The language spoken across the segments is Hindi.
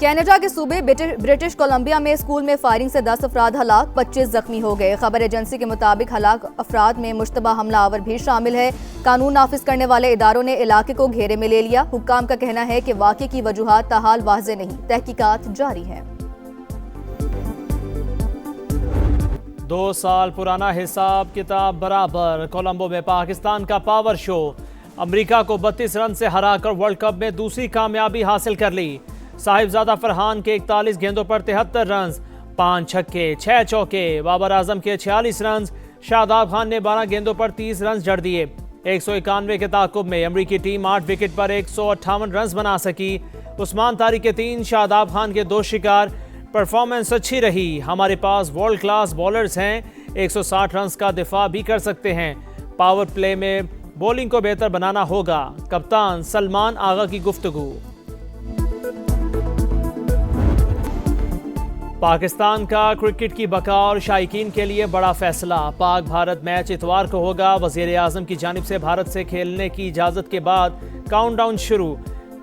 कनाडा के सूबे ब्रिटिश कोलंबिया में स्कूल में फायरिंग से 10 अफराद हलाक, 25 जख्मी हो गए। खबर एजेंसी के मुताबिक हलाक अफराद में मुश्तबा हमलावर भी शामिल है। कानून नाफिज करने वाले इदारों ने इलाके को घेरे में ले लिया। हुक्काम का कहना है कि वाक़े की वजूहात ताहाल वाज़े नहीं, तहकीकात जारी है। 2 साल पुराना हिसाब किताब बराबर। कोलंबो में पाकिस्तान का पावर शो। अमेरिका को 32 रन से हराकर वर्ल्ड कप में दूसरी कामयाबी हासिल कर ली। साहिबजादा फरहान के 41 गेंदों पर 73 रन, 5 छक्के 6 चौके। बाबर आजम के 46 रन। शादाब खान ने 12 गेंदों पर 30 रन जड़ दिए। 191 के ताकुब में अमरीकी टीम 8 विकेट पर 158 रन बना सकी। उस्मान तारिक के 3, शादाब खान के 2 शिकार। परफॉर्मेंस अच्छी रही। हमारे पास वर्ल्ड क्लास बॉलर्स हैं, 160 रन का दिफा भी कर सकते हैं। पावर प्ले में बॉलिंग को बेहतर बनाना होगा। कप्तान सलमान आगा की गुफ्तगू। पाकिस्तान का क्रिकेट की बका और शायकीन के लिए बड़ा फैसला। पाक भारत मैच इतवार को होगा। वज़ीर आज़म की जानिब से भारत से खेलने की इजाज़त के बाद काउंटडाउन शुरू।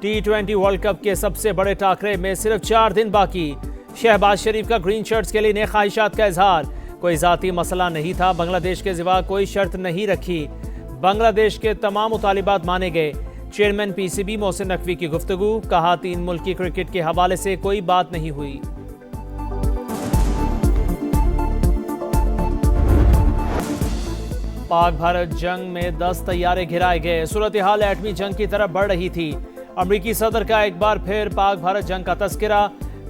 T20 वर्ल्ड कप के सबसे बड़े टाकरे में सिर्फ 4 दिन बाकी। शहबाज शरीफ का ग्रीन शर्ट्स के लिए नए ख्वाहिशात का इजहार। कोई ज़ाती मसला नहीं था, बांग्लादेश के सिवा कोई शर्त नहीं रखी। बांग्लादेश के तमाम मुतालिबात माने गए। चेयरमैन PCB मोहसिन नकवी की गुफ्तगू। कहा 3 मुल्की क्रिकेट के हवाले से कोई बात नहीं हुई। पाक भारत जंग में 10 तैयारे गिराए गए। सूरत हाल एटमी जंग की तरफ बढ़ रही थी। अमरीकी सदर का एक बार फिर पाक भारत जंग का तस्करा।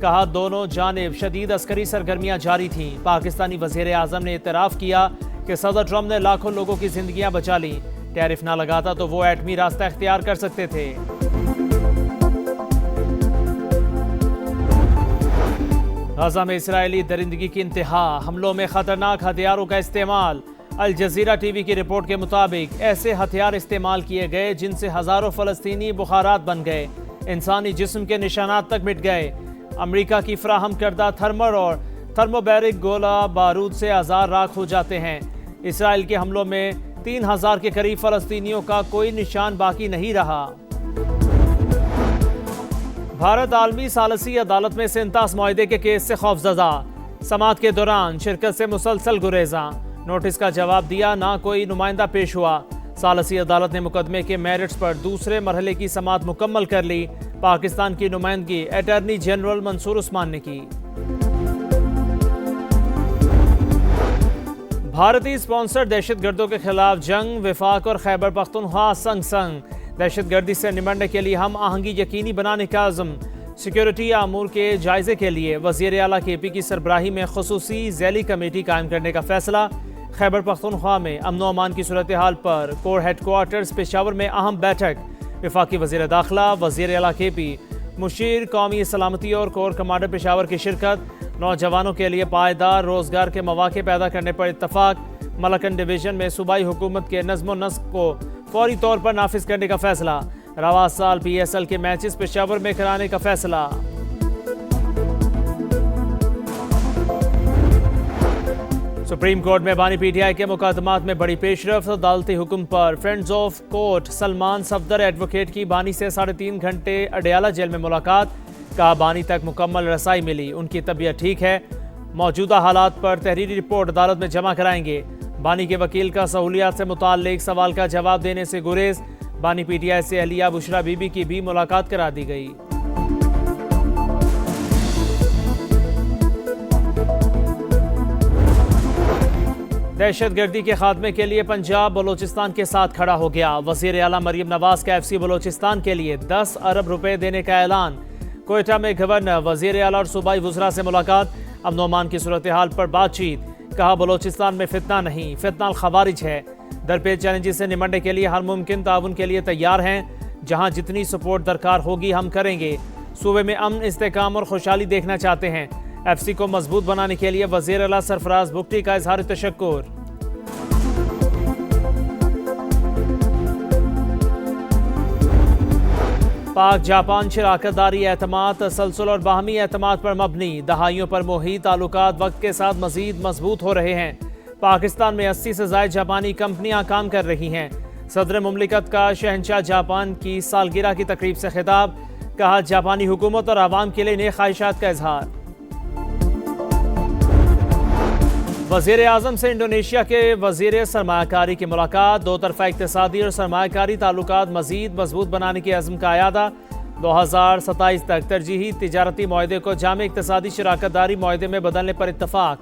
कहा दोनों जानिब शदीद अस्करी सरगर्मियां जारी थीं। पाकिस्तानी वज़ीर आज़म ने इतराफ़ किया कि सदर ट्रंप ने लाखों लोगों की जिंदगियां बचा ली। टैरिफ ना लगाता तो वो एटमी रास्ता इख्तियार कर सकते थे। गाज़ा में इस्राएली दरिंदगी की इंतहा। हमलों में खतरनाक हथियारों का इस्तेमाल। अल जज़ीरा टीवी की रिपोर्ट के मुताबिक ऐसे हथियार इस्तेमाल किए गए जिनसे हज़ारों फ़लस्तीनी बुखारात बन गए। इंसानी जिस्म के निशानात तक मिट गए। अमेरिका की फ्राहम करदा थर्मल और थर्मोबैरिक गोला बारूद से हज़ार राख हो जाते हैं। इसराइल के हमलों में 3000 के करीब फ़लस्तीनियों का कोई निशान बाकी नहीं रहा। भारत आलमी सालसी अदालत में सेंतास मुआहदे के केस से खौफजदा। समाअत के दौरान शिरकत से मुसलसल गुरेजा। नोटिस का जवाब दिया, ना कोई नुमाइंदा पेश हुआ। सालसी अदालत ने मुकदमे के मेरिट्स पर दूसरे मरहले की समाअत मुकम्मल कर ली। पाकिस्तान की नुमाइंदगी अटॉर्नी जनरल मंसूर उस्मान ने की। भारतीय स्पॉन्सर्ड दहशतगर्दों के खिलाफ जंग। वफाक और खैबर पख्तूनख्वा संग संग। दहशतगर्दी से निमटने के लिए हम आहंगी यकीनी बनाने का अज़्म। सिक्योरिटी अमूर के जायजे के लिए वज़ीर आला KP की सरबराही में खुसूसी ज़ैली कमेटी कायम करने का फैसला। खैबर पख्तूनख्वा में अमन अमान की सूरत हाल पर कोर हेडक्वार्टर्स पेशावर में अहम बैठक। वफाकी वज़ीर दाखिला, वज़ीर आला KP, मुशीर कौमी सलामती और कोर कमांडर पेशावर की शिरकत। नौजवानों के लिए पायदार रोज़गार के मौके पैदा करने पर इत्तफाक। मलकन डिवीज़न में सूबाई हुकूमत के नज़्म नस्क को फौरी तौर पर नाफिज करने का फैसला। रवा साल PSL के मैचेस पेशावर में कराने का फैसला। सुप्रीम कोर्ट में बानी PTI के मुकदमात में बड़ी पेशरफ। अदालती हुक्म पर friends of court Salman Safdar advocate की बानी से 3.5 घंटे अडयाला जेल में मुलाकात। कहा बानी तक मुकम्मल रसाई मिली, उनकी तबीयत ठीक है। मौजूदा हालात पर तहरीरी रिपोर्ट अदालत में जमा कराएंगे। बानी के वकील का सहूलियात से मुताल्लिक सवाल का जवाब देने से गुरेज। बानी PTI से अहलिया बुशरा बीबी की भी मुलाकात करा दी गई। दहशतगर्दी के खात्मे के लिए पंजाब बलोचिस्तान के साथ खड़ा हो गया। वज़ीर आला मरियम नवाज का FC बलोचिस्तान के लिए 10 अरब रुपए देने का ऐलान। कोयटा में गवर्नर, वज़ीर आला और सूबाई वज़रा से मुलाकात। अमन अमान की सूरत हाल पर बातचीत। कहा बलोचिस्तान में फितना नहीं, फितना खवारिज है। दरपेश चैलेंजेस से निमटने के लिए हर मुमकिन ताउन के लिए तैयार हैं। जहां जितनी सपोर्ट दरकार होगी हम करेंगे। सूबे में अमन, इस्तेकाम और खुशहाली देखना चाहते हैं। FC को मजबूत बनाने के लिए वज़ीर आला सरफराज बुगटी का इजहार तशक्कुर। पाक जापान शराकतदारी एतमाद, तसलसल और बाहमी एतमाद पर मबनी। दहाइयों पर मोही ताल्लुकात वक्त के साथ मजीद मजबूत हो रहे हैं। पाकिस्तान में 80 से ज़ायद जापानी कंपनियां काम कर रही हैं। सदर मुमलिकत का शहंशाह जापान की सालगिरह की तकरीब से खिताब। कहा जापानी हुकूमत और आवाम के लिए नए ख्वाहिशात का इजहार। वज़ीर आज़म से इंडोनेशिया के वज़ीर सरमायाकारी की मुलाकात, दो तरफा इक़्तिसादी और सरमायाकारी ताल्लुकात मज़ीद मजबूत बनाने के अज़्म का अयादा। 2027 तक तरजीही तिजारती मुआहदे को जामे इक़्तिसादी शराकतदारी मुआहदे में बदलने पर इत्तफाक।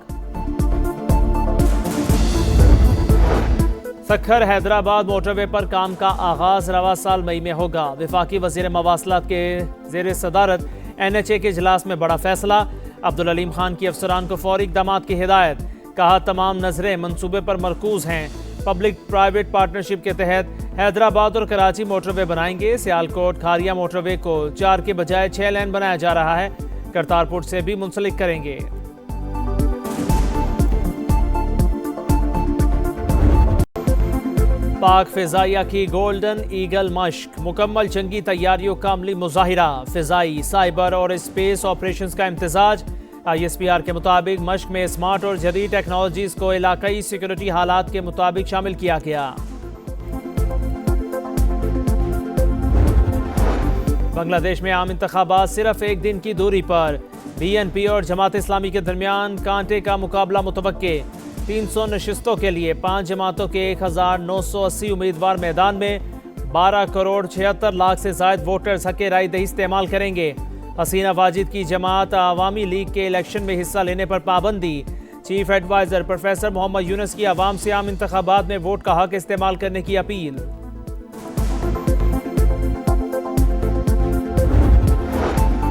सखर हैदराबाद मोटरवे पर काम का आगाज रवा साल मई में होगा। वफाकी वज़ीर मवासलात के ज़ेर सदारत NHA के इजलास में बड़ा फैसला। अब्दुल अलीम खान की अफसरान को फौरी इक़दामात की हिदायत। कहा तमाम नजरें मंसूबे पर मरकूज हैं। पब्लिक प्राइवेट पार्टनरशिप के तहत हैदराबाद और कराची मोटरवे बनाएंगे। सियालकोट खारिया मोटरवे को 4 के बजाय 6 लेन बनाया जा रहा है। करतारपुर से भी मुंसलिक करेंगे। पाक फिजाइया की गोल्डन ईगल मश्क, मुकम्मल जंगी तैयारियों का अमली मुजाहिरा। फिजाई, साइबर और स्पेस ऑपरेशंस का इम्तिजाज। ISPR के मुताबिक मश्क में स्मार्ट और जदीद टेक्नोलॉजीज को इलाकाई सिक्योरिटी हालात के मुताबिक शामिल किया गया। बांग्लादेश में आम इंतखाबात सिर्फ एक दिन की दूरी पर। BNP और जमात इस्लामी के दरमियान कांटे का मुकाबला मुतवक्के। 300 नशिस्तों के लिए 5 जमातों के 1980 उम्मीदवार मैदान में। 12 करोड़ 76 लाख से जायद वोटर्स हक़ राय दही इस्तेमाल करेंगे। हसीना वाजिद की जमात अवामी लीग के इलेक्शन में हिस्सा लेने पर पाबंदी। Chief adviser professor Muhammad Yunus की आवाम से आम इंतखाबात में वोट का हक इस्तेमाल करने की अपील।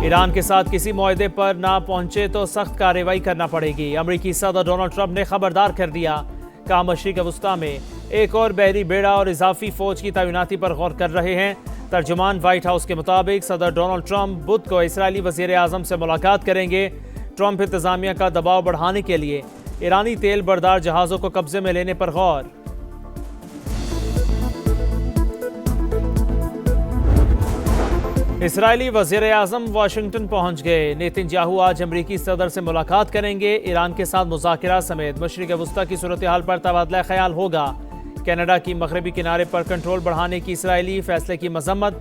ईरान के साथ किसी मुआहदे पर ना पहुंचे तो सख्त कार्रवाई करना पड़ेगी। अमरीकी सदर डोनाल्ड ट्रंप ने खबरदार कर दिया। कहा मशरिक़ वस्ता में एक और बहरी बेड़ा और इजाफी फौज की तैनाती पर गौर कर रहे हैं। तर्जुमान व्हाइट हाउस के मुताबिक सदर डोनाल्ड ट्रंप बुध को इसराइली वज़ीर आज़म से मुलाकात करेंगे। ट्रंप इंतज़ामिया का दबाव बढ़ाने के लिए ईरानी तेल बरदार जहाज़ों को कब्जे में लेने पर गौर। इसराइली वज़ीर आज़म वाशिंगटन पहुंच गए। नेतन्याहू आज अमरीकी सदर से मुलाकात करेंगे। ईरान के साथ मुज़ाकरा समेत मशरिक़ वस्ता की सूरत हाल पर तबादला ख्याल होगा। कनाडा की मगरबी किनारे पर कंट्रोल बढ़ाने की इसराइली फैसले की मजम्मत।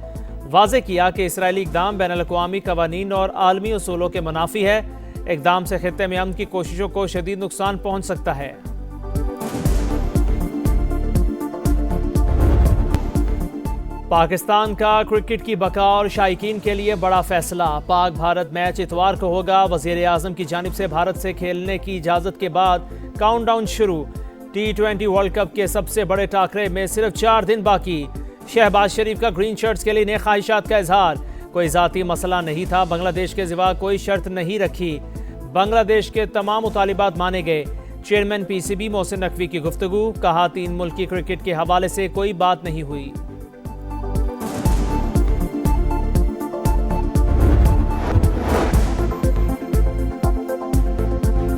वाज़े किया कि इसराइली इक़दाम बैनुल-अक़वामी क़वानीन और आलमी उसूलों के मुनाफी है। इक़दाम से ख़ित्ते में अमन की कोशिशों को शदीद नुकसान पहुँच सकता है। पाकिस्तान का क्रिकेट की बका और शायकीन के लिए बड़ा फैसला। पाक भारत मैच इतवार को होगा। वज़ीर आज़म की जानिब से भारत से खेलने की इजाज़त के बाद काउंटडाउन शुरू। T20 वर्ल्ड कप के सबसे बड़े टाकरे में सिर्फ 4 दिन बाकी। शहबाज शरीफ का ग्रीन शर्ट्स के लिए नए ख्वाहिशात का इजहार। कोई ज़ाती मसला नहीं था, बांग्लादेश के सिवा कोई शर्त नहीं रखी। बांग्लादेश के तमाम मुतालिबात माने गए। चेयरमैन PCB मोहसिन नकवी की गुफ्तगू। कहा 3 मुल्की क्रिकेट के हवाले से कोई बात नहीं हुई।